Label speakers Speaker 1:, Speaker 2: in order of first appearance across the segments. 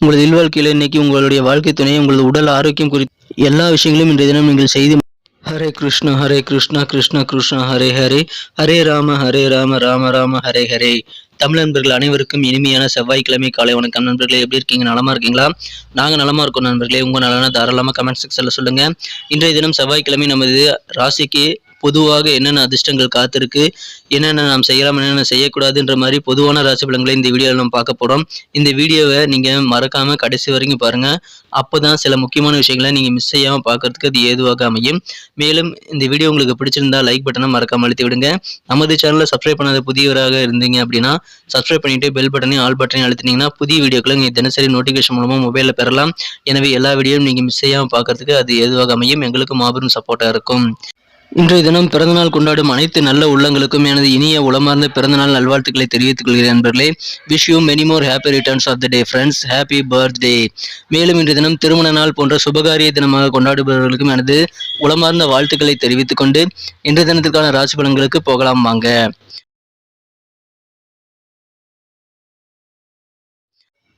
Speaker 1: உங்களது இல்வாழ்க்கையில் இன்னைக்கு உங்களுடைய வாழ்க்கை துணை, உங்களது உடல் ஆரோக்கியம் குறித்து எல்லா விஷயங்களும் இன்றைய தினம் நீங்கள் செய்து ஹரே கிருஷ்ணா ஹரே கிருஷ்ணா கிருஷ்ணா கிருஷ்ணா ஹரே ஹரே ஹரே ராம ராம ராம ஹரே ஹரே. தமிழ் நண்பர்கள் அனைவருக்கும் இனிமையான செவ்வாய்க்கிழமை காலை வணக்கம் நண்பர்களே. எப்படி இருக்கீங்க? நலமா இருக்கீங்களா? நாங்கள் நலமா இருக்கோம் நண்பர்களே. உங்க நலனா தாராளமாக கமெண்ட் செக்ஷன்ல சொல்லுங்க. இன்றைய தினம் செவ்வாய்க்கிழமை நமது ராசிக்கு பொதுவாக என்னென்ன அதிர்ஷ்டங்கள் காத்திருக்கு, என்னென்ன நாம் செய்யலாம், என்னென்ன செய்யக்கூடாதுன்ற மாதிரி பொதுவான ராசி பலன்களை இந்த வீடியோவில் நம்ம பார்க்க போகிறோம். இந்த வீடியோவை நீங்கள் மறக்காமல் கடைசி வரைக்கும் பாருங்கள். அப்போ தான் சில முக்கியமான விஷயங்களை நீங்கள் மிஸ் செய்யாமல் பார்க்கறதுக்கு அது ஏதுவாக அமையும். மேலும் இந்த வீடியோ உங்களுக்கு பிடிச்சிருந்தா லைக் பட்டனை மறக்காமல் அழுத்தி விடுங்க. நமது சேனலை சப்ஸ்கிரைப் பண்ணாத புதியவராக இருந்தீங்க அப்படின்னா சப்ஸ்கிரைப் பண்ணிட்டு பெல் பட்டனையும் ஆல் பட்டனையும் அழுத்தினீங்கன்னா புதிய வீடியோக்களை நீங்கள் தினசரி நோட்டிஃபிகேஷன் மூலமாக மொபைலில் பெறலாம். எனவே எல்லா வீடியோவும் நீங்கள் மிஸ் செய்யாமல் பார்க்கறதுக்கு அது ஏதுவாக அமையும். எங்களுக்கு மாபெரும் சப்போர்ட்டாக இருக்கும். இன்றைய தினம் பிறந்தநாள் கொண்டாடும் அனைத்து நல்ல உள்ளங்களுக்கும் எனது இனிய உளமார்ந்த பிறந்தநாள் நல்வாழ்த்துக்களை தெரிவித்துக் கொள்கிறேன் நண்பர்களே. Wish you many more happy returns of the day friends. Happy birthday. மேலும் இன்றைய தினம் திருமண நாள் போன்ற சுபகாரிய தினமாக கொண்டாடுபவர்களுக்கும் எனது உளமார்ந்த வாழ்த்துக்களை தெரிவித்துக் கொண்டு இன்றைய தினத்திற்கான ராசி பலன்களுக்கு போகலாம் வாங்க.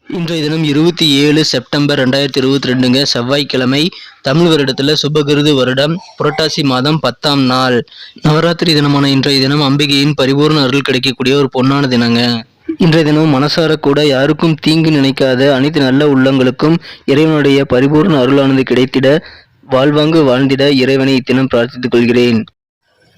Speaker 1: இன்றைய தினம் 27 செப்டம்பர் 2022 செவ்வாய்க்கிழமை. தமிழ் வருடத்தில் சுபகிருது வருடம் புரட்டாசி மாதம் 10ஆம் நாள். நவராத்திரி தினமான இன்றைய தினம் அம்பிகையின் பரிபூர்ண அருள் கிடைக்கக்கூடிய ஒரு பொன்னான தினங்க. இன்றைய தினம் மனசார கூட யாருக்கும் தீங்கு நினைக்காத அனைத்து நல்ல உள்ளங்களுக்கும் இறைவனுடைய பரிபூர்ண அருளானது கிடைத்திட வாழ்வாங்கு வாழ்ந்திட இறைவனை இத்தினம் பிரார்த்தித்துக் கொள்கிறேன்.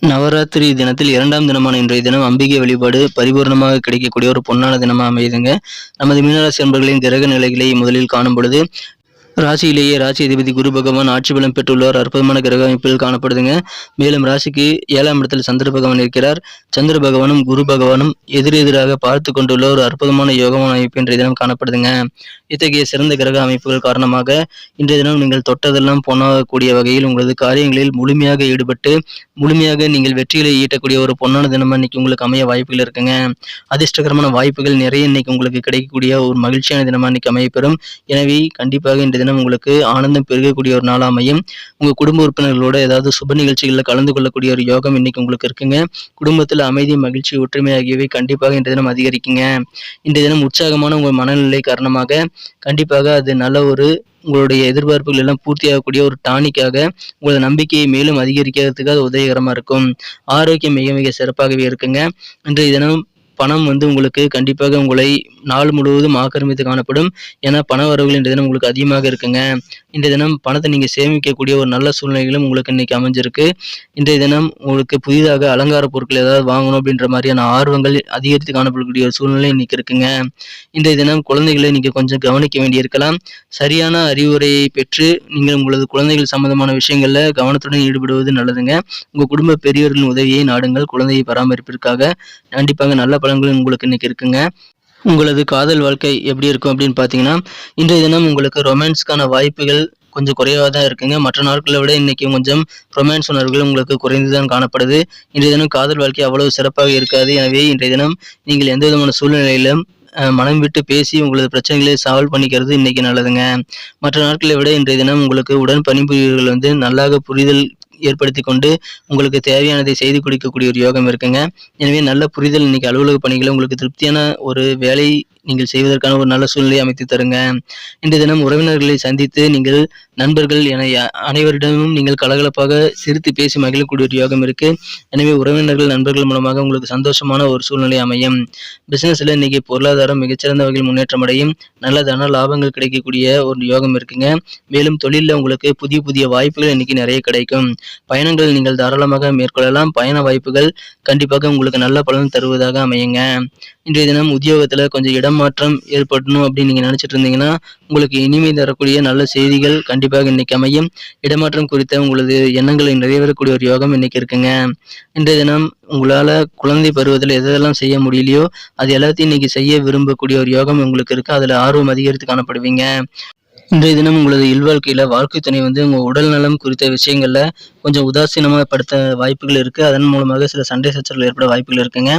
Speaker 1: நவராத்திரி தினத்தில் 2ஆம் தினமான இன்றைய தினம் அம்பிகை வழிபாடு பரிபூர்ணமாக கிடைக்கக்கூடிய ஒரு பொன்னான தினமாக அமையுதுங்க. நமது மீனராசி அன்பர்களின் கிரக நிலைகளை முதலில் காணும் பொழுது ராசியிலேயே ராசி அதிபதி குரு பகவான் ஆட்சி பலம் பெற்றுள்ளவர் அற்புதமான கிரக அமைப்பில் காணப்படுதுங்க. மேலும் ராசிக்கு 7ஆம் இடத்தில் சந்திர பகவான் இருக்கிறார். சந்திர பகவானும் குரு பகவானும் எதிரெதிராக பார்த்து கொண்டுள்ள ஒரு அற்புதமான யோகமான அமைப்பு இன்றைய தினம் காணப்படுதுங்க. இத்தகைய சிறந்த கிரக அமைப்புகள் காரணமாக இன்றைய தினம் நீங்கள் தொட்டதெல்லாம் பொன்னாகக்கூடிய வகையில் உங்களது காரியங்களில் முழுமையாக ஈடுபட்டு முழுமையாக நீங்கள் வெற்றிகளை ஈட்டக்கூடிய ஒரு பொன்னான தினமா இன்னைக்கு உங்களுக்கு அமைய வாய்ப்புகள் இருக்குங்க. அதிர்ஷ்டகரமான வாய்ப்புகள் நிறைய இன்னைக்கு உங்களுக்கு கிடைக்கக்கூடிய ஒரு மகிழ்ச்சியான தினமா இன்னைக்கு அமையப்பெறும். எனவே கண்டிப்பாக இன்றைய தினம் உங்களுக்கு ஆனந்தம் பெருகக்கூடிய ஒரு நாள் அமையும். உங்க குடும்ப உறுப்பினர்களோட ஏதாவது சுப நிகழ்ச்சிகளில் கலந்து கொள்ளக்கூடிய ஒரு யோகம் இன்னைக்கு உங்களுக்கு இருக்குங்க. குடும்பத்தில் அமைதி, மகிழ்ச்சி, ஒற்றுமை ஆகியவை கண்டிப்பாக இன்றைய தினம் அதிகரிக்குங்க. இன்றைய தினம் உற்சாகமான உங்கள் மனநிலை காரணமாக கண்டிப்பாக அது நல்ல ஒரு உங்களுடைய எதிர்பார்ப்புகள் எல்லாம் பூர்த்தியாகக்கூடிய ஒரு டானிக்காக உங்களோட நம்பிக்கையை மேலும் அதிகரிக்கிறதுக்கு அது உதவிகரமா இருக்கும். ஆரோக்கியம் மிக மிக சிறப்பாகவே இருக்குங்க. இன்றைய தினம் பணம் உங்களுக்கு கண்டிப்பாக உங்களை நாள் முழுவதும் ஆக்கிரமித்து காணப்படும். ஏன்னா பண வரவுகள் இன்றைய தினம் உங்களுக்கு அதிகமாக இருக்குங்க. இன்றைய தினம் பணத்தை நீங்கள் சேமிக்கக்கூடிய ஒரு நல்ல சூழ்நிலைகளும் உங்களுக்கு இன்னைக்கு அமைஞ்சிருக்கு. இன்றைய தினம் உங்களுக்கு புதிதாக அலங்கார பொருட்கள் ஏதாவது வாங்கணும் அப்படின்ற மாதிரியான ஆர்வங்கள் அதிகரித்து காணப்படக்கூடிய ஒரு சூழ்நிலை இன்னைக்கு இருக்குங்க. இன்றைய தினம் குழந்தைகளை நீங்கள் கொஞ்சம் கவனிக்க வேண்டியிருக்கலாம். சரியான அறிவுரையை பெற்று நீங்கள் உங்களது குழந்தைகள் சம்பந்தமான விஷயங்கள்ல கவனத்துடன் ஈடுபடுவது நல்லதுங்க. உங்கள் குடும்ப பெரியவர்களின் உதவியை நாடுங்கள். குழந்தையை பராமரிப்பிற்காக கண்டிப்பாக நல்ல பலன்கள் உங்களுக்கு இன்னைக்கு இருக்குங்க. உங்களது காதல் வாழ்க்கை எப்படி இருக்கும் அப்படின்னு பார்த்தீங்கன்னா இன்றைய தினம் உங்களுக்கு ரொமான்ஸ்க்கான வாய்ப்புகள் கொஞ்சம் குறைவாக தான் இருக்குங்க. மற்ற நாட்களை விட இன்னைக்கு கொஞ்சம் ரொமான்ஸ் உணர்வுகள் உங்களுக்கு குறைந்துதான் காணப்படுது. இன்றைய தினம் காதல் வாழ்க்கை அவ்வளவு சிறப்பாக இருக்காது. எனவே இன்றைய தினம் நீங்கள் எந்த விதமான சூழ்நிலையிலும் மனம் விட்டு பேசி உங்களது பிரச்சனைகளை சால்வ் பண்ணிக்கிறது இன்னைக்கு நல்லதுங்க. மற்ற நாட்களை விட இன்றைய தினம் உங்களுக்கு உடன் பணிபுரியவர்கள் நல்லாக புரிதல் ஏற்படுத்தி கொண்டு உங்களுக்கு தேவையானதை செய்து கொடுக்கக்கூடிய ஒரு யோகம் இருக்குங்க. எனவே நல்ல புரிதல் இன்னைக்கு அலுவலக பணிகளை உங்களுக்கு திருப்தியான ஒரு வேலை நீங்கள் செய்வதற்கான ஒரு நல்ல சூழ்நிலையை அமைத்து தருங்க. இன்றைய தினம் உறவினர்களை சந்தித்து நீங்கள் நண்பர்கள் என அனைவரிடமும் நீங்கள் கலகலப்பாக சிரித்து பேசி மகிழக்கூடிய ஒரு யோகம் இருக்கு. எனவே உறவினர்கள் நண்பர்கள் மூலமாக உங்களுக்கு சந்தோஷமான ஒரு சூழ்நிலை அமையும். பிசினஸ்ல இன்னைக்கு பொருளாதாரம் மிகச்சிறந்த வகையில் முன்னேற்றம் அடையும். நல்ல தன லாபங்கள் கிடைக்கக்கூடிய ஒரு யோகம் இருக்குங்க. மேலும் தொழிலில் உங்களுக்கு புதிய புதிய வாய்ப்புகள் இன்னைக்கு நிறைய கிடைக்கும். பயணங்கள் நீங்கள் தாராளமாக மேற்கொள்ளலாம். பயண வாய்ப்புகள் கண்டிப்பாக உங்களுக்கு நல்ல பலன் தருவதாக அமையுங்க. இன்றைய தினம் உத்தியோகத்துல கொஞ்சம் இடமாற்றம் ஏற்படணும் அப்படின்னு நீங்க நினைச்சிட்டு இருந்தீங்கன்னா உங்களுக்கு இனிமை தரக்கூடிய நல்ல செய்திகள் கண்டிப்பாக இன்னைக்கு அமையும். இடமாற்றம் குறித்த உங்களது எண்ணங்களை நிறைவேறக்கூடிய ஒரு யோகம் இன்னைக்கு இருக்குங்க. இன்றைய தினம் உங்களால குழந்தை பருவத்தில் எதெல்லாம் செய்ய முடியலையோ அது எல்லாத்தையும் இன்னைக்கு செய்ய விரும்பக்கூடிய ஒரு யோகம் உங்களுக்கு இருக்கு. அதுல ஆர்வம் அதிகரித்து காணப்படுவீங்க. இன்றைய தினம் உங்களது இல்வாழ்க்கையில வாழ்க்கை துணை உங்க உடல் நலம் குறித்த விஷயங்கள்ல கொஞ்சம் உதாசீனமாப்படுத்த வாய்ப்புகள் இருக்கு. அதன் மூலமாக சில சண்டை சச்சரவுகள் ஏற்பட வாய்ப்புகள் இருக்குங்க.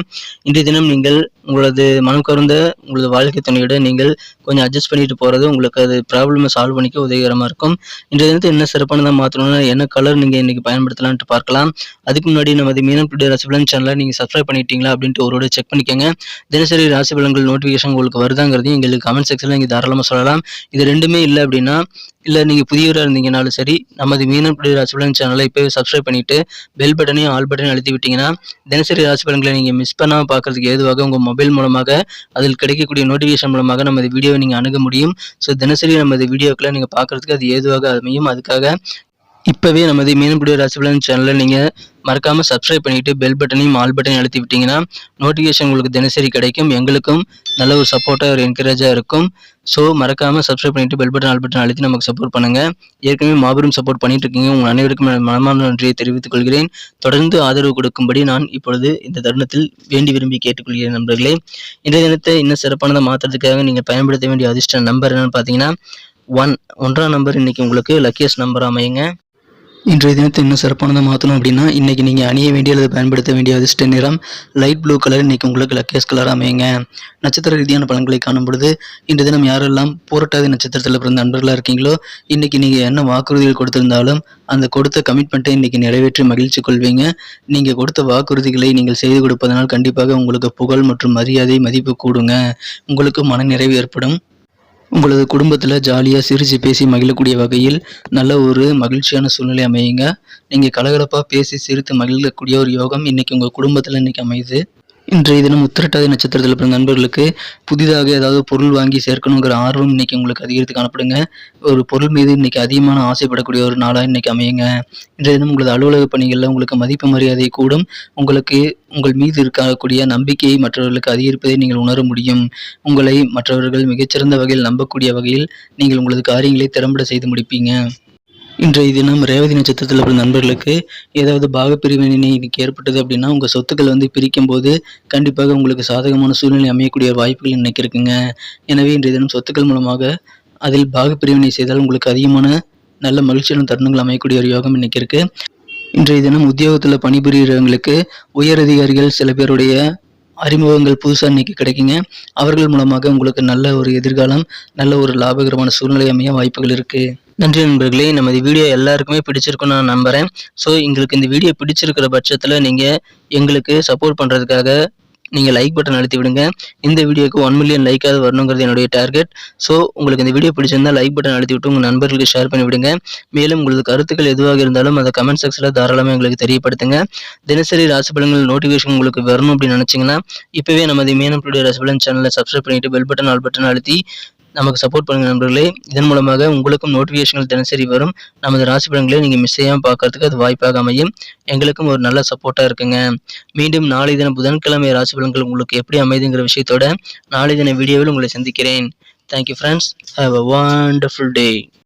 Speaker 1: இன்றைய தினம் நீங்கள் உங்களது மனம் கவர்ந்த உங்களது வாழ்க்கை துணையுடன் நீங்கள் கொஞ்சம் அட்ஜஸ்ட் பண்ணிட்டு போறது உங்களுக்கு அது ப்ராப்ளமை சால்வ் பண்ணிக்க உதவிகரமா இருக்கும். இன்றைய தினத்தை என்ன சிறப்பானதா மாற்றணும்னா என்ன கலர் நீங்க இன்னைக்கு பயன்படுத்தலாம்னு பார்க்கலாம். அதுக்கு முன்னாடி நமது மீனம் டுடே ராசி பலன் சேனலை நீங்க சப்ஸ்கிரைப் பண்ணிட்டீங்களா அப்படின்ட்டு ஒருவோட செக் பண்ணிக்கோங்க. தினசரி ராசி பலன்கள் நோட்டிஃபிகேஷன் உங்களுக்கு வருதாங்கிறதையும் எங்களுக்கு கமெண்ட் செக்ஷன்ல நீங்க தாராளமா சொல்லலாம். இது ரெண்டுமே இல்லை அப்படின்னா இல்லை நீங்கள் புதியவராக இருந்தீங்கனாலும் சரி, நமது மீனம் டுடே ராசி பலன் சேனலை இப்போவே சப்ஸ்கிரைப் பண்ணிட்டு பெல் பட்டனையும் ஆல் பட்டனையும் அழுத்தி விட்டீங்கன்னா தினசரி ராசி பலன்களை நீங்கள் மிஸ் பண்ணாமல் பார்க்கறதுக்கு ஏதுவாக உங்கள் மொபைல் மூலமாக அதில் கிடைக்கக்கூடிய நோட்டிஃபிகேஷன் மூலமாக நமது வீடியோவை நீங்கள் அணுக முடியும். ஸோ தினசரி நமது வீடியோக்களை நீங்கள் பார்க்கறதுக்கு அது ஏதுவாக அமையும். அதுக்காக இப்போவே நமது மீனம் டுடே ராசி பலன் சேனலை நீங்கள் மறக்காமல் சப்ஸ்கிரைப் பண்ணிவிட்டு பெல் பட்டனையும் ஆல் பட்டனையும் அழுத்தி விட்டிங்கன்னா நோட்டிஃபிகேஷன் உங்களுக்கு தினசரி கிடைக்கும். எங்களுக்கும் நல்ல ஒரு சப்போர்ட்டாக ஒரு என்கரேஜாக இருக்கும். ஸோ மறக்காமல் சப்ஸ்கிரைப் பண்ணிவிட்டு பெல் பட்டன் ஆல் பட்டன் அழுத்தி நமக்கு சப்போர்ட் பண்ணுங்கள். ஏற்கனவே மாபெரும் சப்போர்ட் பண்ணிட்டு இருக்கீங்க. உங்கள் அனைவருக்கும் மனமான நன்றியை தெரிவித்துக் கொள்கிறேன். தொடர்ந்து ஆதரவு கொடுக்கும்படி நான் இப்பொழுது இந்த தருணத்தில் வேண்டி விரும்பி கேட்டுக்கொள்கிறேன். நண்பர்களே, இன்றைய தினத்தை இன்னும் சிறப்பானதை மாற்றுறதுக்காக நீங்கள் பயன்படுத்த வேண்டிய அதிர்ஷ்ட நம்பர் என்னன்னு பார்த்தீங்கன்னா ஒன்றாம் நம்பர் இன்னைக்கு உங்களுக்கு லக்கியஸ்ட் நம்பர் அமையுங்க. இன்றைய தினத்தை இன்னும் சிறப்பானதாக மாற்றணும் அப்படின்னா இன்றைக்கி நீங்கள் அணிய வேண்டிய அல்லது பயன்படுத்த வேண்டிய அதிர்ஷ்ட நிறம் லைட் ப்ளூ கலர் இன்றைக்கி உங்களுக்கு லக்கியஸ் கலர் அமையுங்க. நட்சத்திர ரீதியான பலன்களை காணும் பொழுது இன்றைய தினம் யாரெல்லாம் பூரட்டாதி நட்சத்திரத்தில் பிறந்த நண்பர்களாக இருக்கீங்களோ இன்றைக்கி நீங்கள் என்ன வாக்குறுதிகள் கொடுத்திருந்தாலும் அந்த கொடுத்த கமிட்மெண்ட்டை இன்றைக்கி நிறைவேற்றி மகிழ்ச்சி கொள்வீங்க. நீங்கள் கொடுத்த வாக்குறுதிகளை நீங்கள் செய்து கொடுப்பதனால் கண்டிப்பாக உங்களுக்கு புகழ் மற்றும் மரியாதை மதிப்பு கூடுங்க. உங்களுக்கு மனநிறைவு ஏற்படும். உங்களது குடும்பத்தில் ஜாலியாக சிரித்து பேசி மகிழக்கூடிய வகையில் நல்ல ஒரு மகிழ்ச்சியான சூழ்நிலை அமையுங்க. நீங்கள் கலகலப்பாக பேசி சிரித்து மகிழக்கூடிய ஒரு யோகம் இன்றைக்கி உங்கள் குடும்பத்தில் இன்றைக்கி அமையுது. இன்றைய தினம் உத்திரட்டாதி நட்சத்திரத்தில் பிறந்த நண்பர்களுக்கு புதிதாக ஏதாவது பொருள் வாங்கி சேர்க்கணுங்கிற ஆர்வம் இன்றைக்கி உங்களுக்கு அதிகரித்து காணப்படுங்க. ஒரு பொருள் மீது இன்றைக்கி அதிகமான ஆசைப்படக்கூடிய ஒரு நாளாக இன்றைக்கி அமையுங்க. இன்றைய தினம் உங்களது அலுவலக பணிகளில் உங்களுக்கு மதிப்பு மரியாதை கூடும். உங்களுக்கு உங்கள் மீது இருக்கக்கூடிய நம்பிக்கையை மற்றவர்களுக்கு அதிகரிப்பதை நீங்கள் உணர முடியும். உங்களை மற்றவர்கள் மிகச்சிறந்த வகையில் நம்பக்கூடிய வகையில் நீங்கள் உங்களது காரியங்களை திறம்பட செய்து முடிப்பீங்க. இன்றைய தினம் ரேவதி நட்சத்திரத்தில் பிறந்த நண்பர்களுக்கு ஏதாவது பாகப்பிரிவினை இன்னைக்கு ஏற்பட்டது அப்படின்னா உங்கள் சொத்துக்கள் பிரிக்கும் போது கண்டிப்பாக உங்களுக்கு சாதகமான சூழ்நிலை அமையக்கூடிய வாய்ப்புகள் இன்னைக்கு இருக்குங்க. எனவே இன்றைய தினம் சொத்துக்கள் மூலமாக அதில் பாகப்பிரிவினை செய்தால் உங்களுக்கு அதிகமான நல்ல மகிழ்ச்சியான தருணங்கள் அமையக்கூடிய ஒரு யோகம் இன்னைக்கு இருக்கு. இன்றைய தினம் உத்தியோகத்தில் பணிபுரிகிறவங்களுக்கு உயர் அதிகாரிகள் சில பேருடைய அறிமுகங்கள் புதுசாக இன்னைக்கு கிடைக்குங்க. அவர்கள் மூலமாக உங்களுக்கு நல்ல ஒரு எதிர்காலம், நல்ல ஒரு லாபகரமான சூழ்நிலை அமைய வாய்ப்புகள் இருக்கு. நன்றி நண்பர்களே, நமது வீடியோ எல்லாருக்குமே பிடிச்சிருக்குன்னு நான் நம்புகிறேன். ஸோ எங்களுக்கு இந்த வீடியோ பிடிச்சிருக்கிற பட்சத்தில் நீங்கள் எங்களுக்கு சப்போர்ட் பண்ணுறதுக்காக நீங்கள் லைக் பட்டன் அழுத்தி விடுங்க. இந்த வீடியோக்கு 1 மில்லியன் லைக்காவது வரணுங்கிறது என்னுடைய டார்கெட். ஸோ உங்களுக்கு இந்த வீடியோ பிடிச்சிருந்தா லைக் பட்டன் அழுத்தி விட்டு உங்கள் நண்பர்களுக்கு ஷேர் பண்ணி விடுங்க. மேலும் உங்களது கருத்துக்கள் எதுவாக இருந்தாலும் அதை கமெண்ட் செக்ஷனில் தாராளமாக எங்களுக்கு தெரியப்படுத்துங்க. தினசரி ராசி பலன்கள் நோட்டிஃபிகேஷன் உங்களுக்கு வரணும் அப்படின்னு நினச்சிங்கன்னா இப்போவே நமது மீனம் டுடே ராசி பலன் சேனலை சப்ஸ்கிரைப் பண்ணிவிட்டு பெல் பட்டன் ஆல் பட்டன் அழுத்தி நமக்கு சப்போர்ட் பண்ணுங்க நண்பர்களே. இதன் மூலமாக உங்களுக்கும் நோட்டிஃபிகேஷன்கள் தினசரி வரும். நமது ராசி பலன்களை நீங்கள் மிஸ் செய்யாமல் பார்க்கறதுக்கு அது வாய்ப்பாக அமையும். எங்களுக்கும் ஒரு நல்ல சப்போர்ட்டாக இருக்குங்க. மீண்டும் நாளை தினம் புதன்கிழமை ராசி பலன்கள் உங்களுக்கு எப்படி அமைதுங்கிற விஷயத்தோட நாளை தின வீடியோவில் உங்களை சந்திக்கிறேன். Thank you friends. Have a wonderful day.